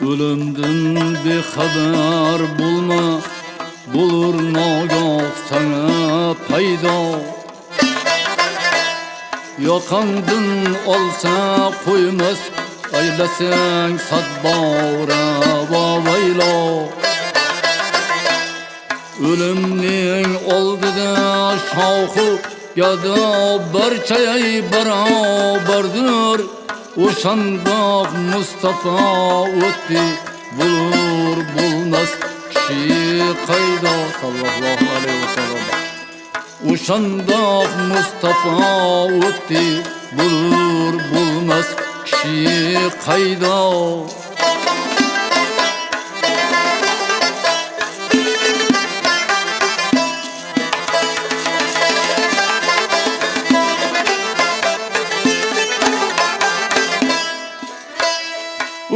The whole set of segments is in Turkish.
Ölümdün bir haber bulma, bulur nagah sana payda. Yakandın olsa koymaz, aylasang sadbara vavayla. Ölümning oldida şavhu yada barchayay barabardir. O'shandaq Mustafa o'tdi, bulur bulmas kishi qayda. Sallallohu alayhi vasallam. O'shandaq Mustafa o'tdi, bulur bulmas kishi qayda.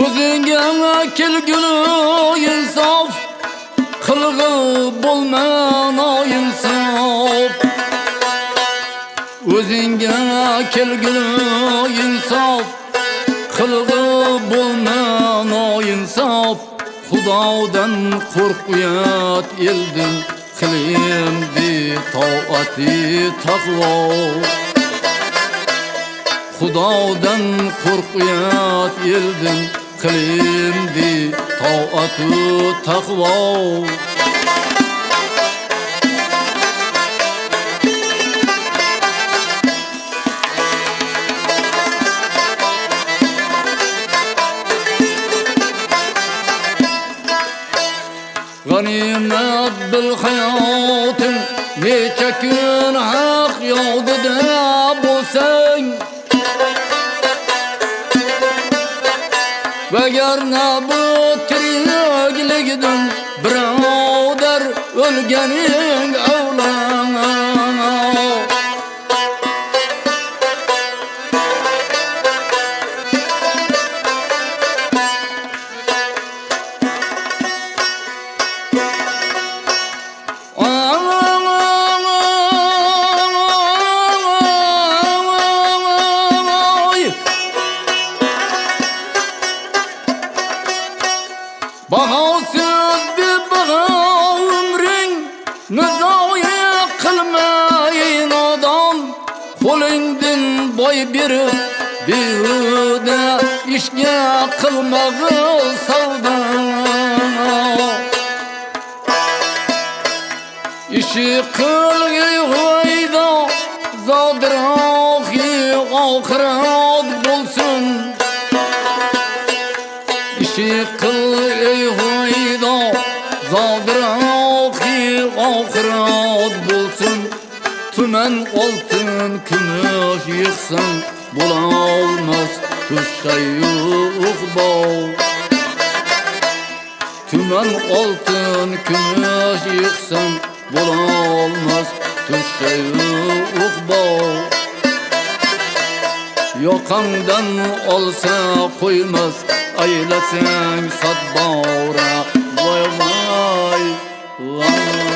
O'zingga kelgulu insof, qilg'i bo'lma noinsof. O'zingga kelgulu insof, qilg'i bo'lma noinsof. Xudodan qo'rq, uyat eldim, qilimdi toati taqvo. Xudodan qo'rq, uyat eldim, qilimdi toatu taqvo. G'animat bil hayotim, necha kun haq yo'lida bo'lsang. Vagarna bu tirikligidin birodar, o'lganing avlan. Bahosiz bir baha umring, nizoya qilmay nodon. Qo'lingdan boy berib behuda ishga qilmag'i savdo. Ishi qilg'i g'oyda, zodirohi oxirat bo'lsin. Ishi qilg'i g'oyda, zodirohi oxirat bo'lsin. Tuman oltin kumush yig'sin, bo'lolmas tushayuq bol. Tuman oltin kumush yig'sin, bo'lolmas tushayuq bol. Yoqangdan olsa qo'ymas, aylasang sadbora. Voy voy voy.